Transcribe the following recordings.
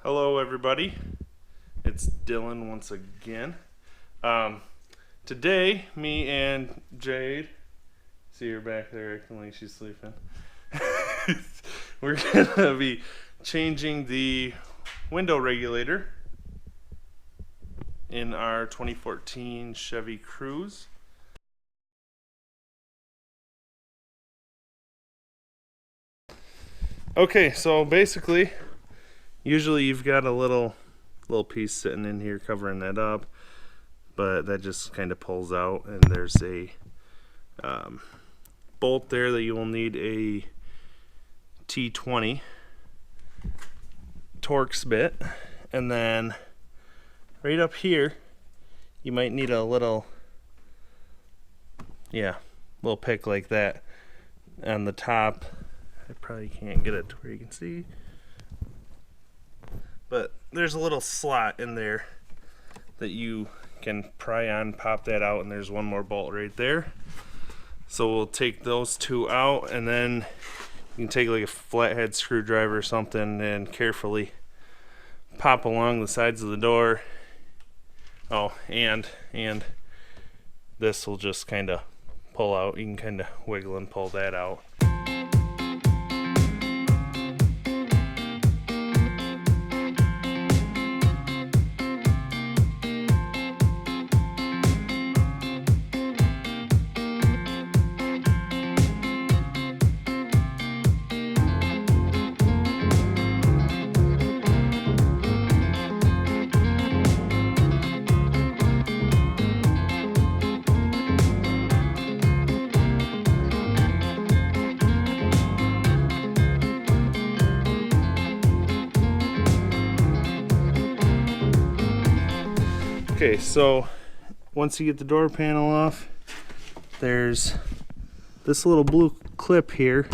Hello everybody, it's Dylan once again. Today, me and Jade, see her back there acting like she's sleeping, we're gonna be changing the window regulator in our 2014 Chevy Cruze. Okay, so basically, usually you've got a little piece sitting in here covering that up, but that just kind of pulls out, and there's a bolt there that you will need a T20 Torx bit, and then right up here you might need a little pick like that on the top. I probably can't get it to where you can see, but there's a little slot in there that you can pry on, pop that out, and there's one more bolt right there. So we'll take those two out, and then you can take like a flathead screwdriver or something and carefully pop along the sides of the door. Oh, and this will just kind of pull out. You can kind of wiggle and pull that out. Okay, so once you get the door panel off, there's this little blue clip here.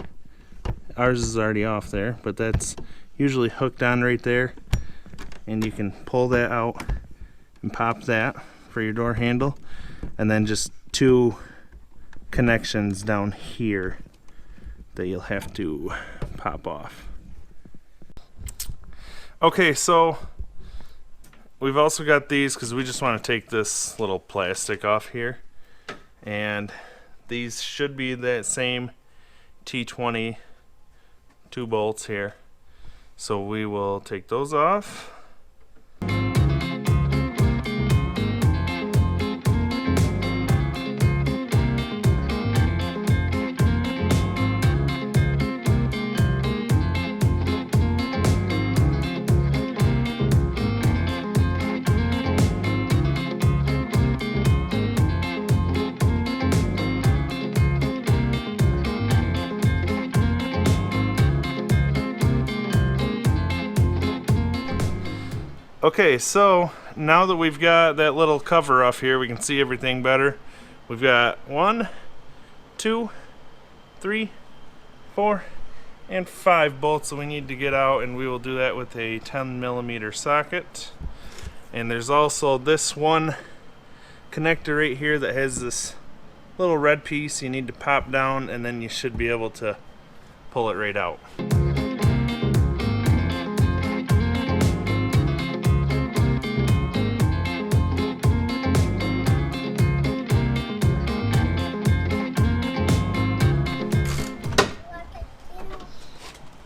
Ours is already off there, but that's usually hooked on right there, and you can pull that out and pop that for your door handle, and then just two connections down here that you'll have to pop off. Okay, so we've also got these because we just want to take this little plastic off here, and these should be that same T20 two bolts here, so we will take those off. Okay, so now that we've got that little cover off here, we can see everything better. We've got 1, 2, 3, 4, and 5 bolts that we need to get out, and we will do that with a 10mm socket. And there's also this one connector right here that has this little red piece you need to pop down, and then you should be able to pull it right out.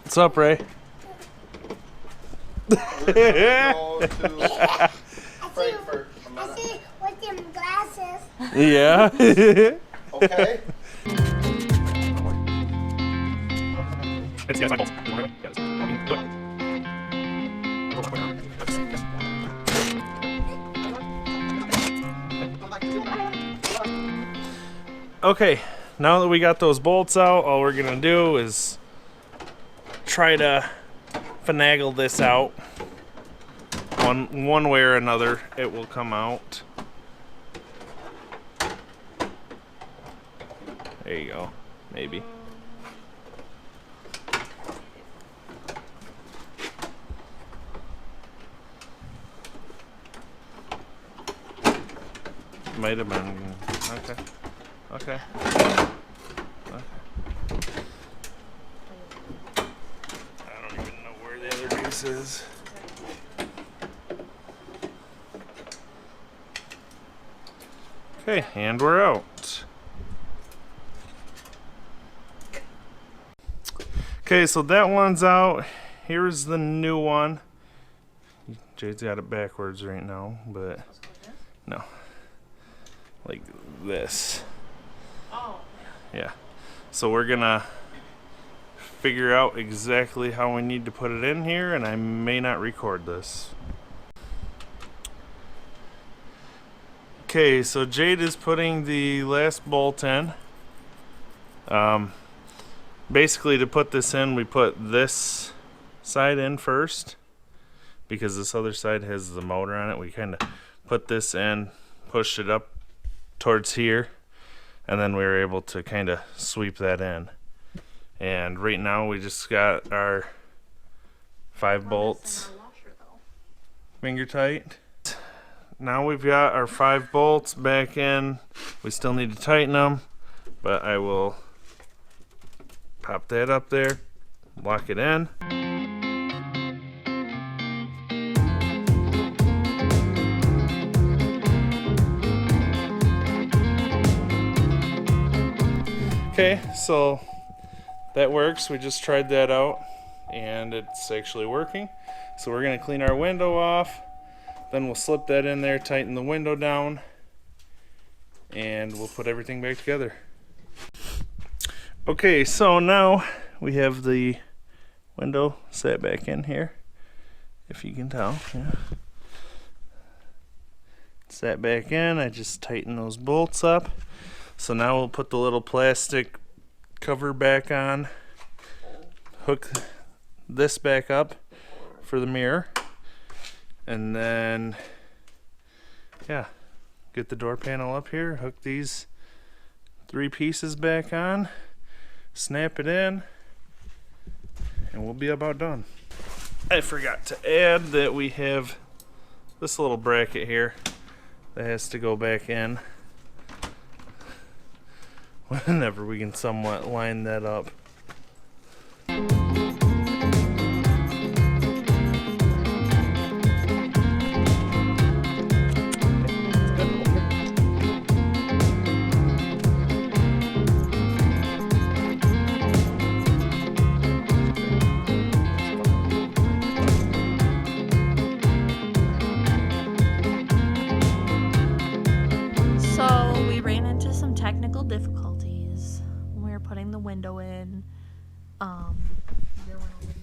What's up, Ray? Go to Frankfurt. I see with them glasses. Yeah. Okay. Okay, now that we got those bolts out, all we're gonna do is try to finagle this out. One way or another, it will come out. There you go, maybe. Might have been. Okay. Okay. I don't even know where the other piece is. Okay, and we're out. Okay, so that one's out. Here's the new one. Jade's got it backwards right now, but no. Like this. Oh. Yeah. So we're gonna figure out exactly how we need to put it in here, and I may not record this. Okay, so Jade is putting the last bolt in. Basically, to put this in, we put this side in first because this other side has the motor on it. We kind of put this in, pushed it up towards here, and then we were able to kind of sweep that in. And right now we just got our 5 bolts finger tight. Now we've got our 5 bolts back in. We still need to tighten them, but I will pop that up there, lock it in. Okay, so that works. We just tried that out and it's actually working. So we're gonna clean our window off, then we'll slip that in there, tighten the window down, and we'll put everything back together. Okay, so now we have the window set back in here, if you can tell. Yeah. Set back in, I just tighten those bolts up. So now we'll put the little plastic cover back on, hook this back up for the mirror, and then, yeah, get the door panel up here, hook these 3 pieces back on, snap it in, and we'll be about done. I forgot to add that we have this little bracket here that has to go back in whenever we can somewhat line that up. So we ran into some technical difficulties when we were putting the window in. Dylan over here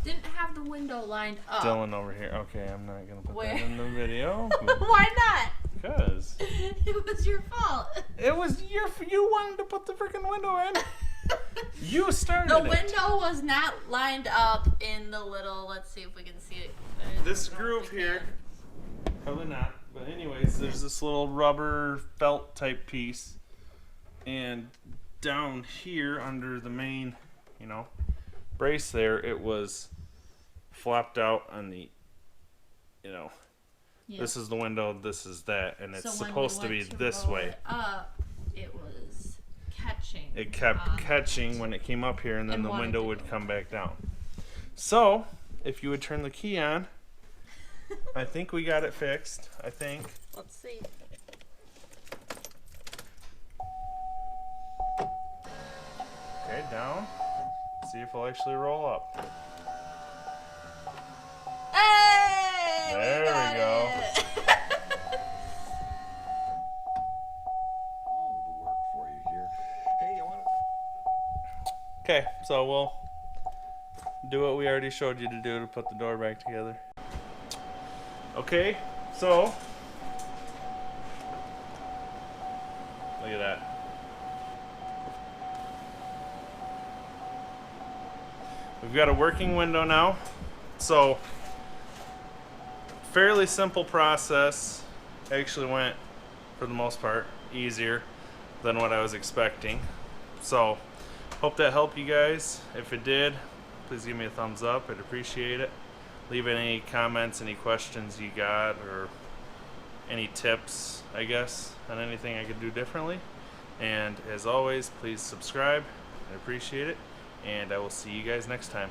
didn't have the window lined up. Dylan over here. Okay, I'm not gonna put Where? that in the video. Why not? Because It was your fault. it was you wanted to put the freaking window in. You started The it. window was not lined up in the little. Let's see if we can see it. This groove here, probably not. But anyways, there's this little rubber felt type piece, and down here under the main, brace there, it was flopped out on the, Yeah. this is the window, this is that, and it's So when supposed we to be went to this roll way. it up, it was catching. It kept on catching when it came up here, and then And the wanted window to would go come back down. So, if you would turn the key on, I think we got it fixed. I think. Let's see. Okay, down. See if it'll actually roll up. Hey! There we go. It. All the work for you here. Hey, you want to? Okay, so we'll do what we already showed you to do to put the door back together. Okay, so look at that. We've got a working window now. So fairly simple process. Actually went, for the most part, easier than what I was expecting. So hope that helped you guys. If it did, please give me a thumbs up. I'd appreciate it. Leave any comments, any questions you got, or any tips, I guess, on anything I could do differently. And as always, please subscribe. I appreciate it. And I will see you guys next time.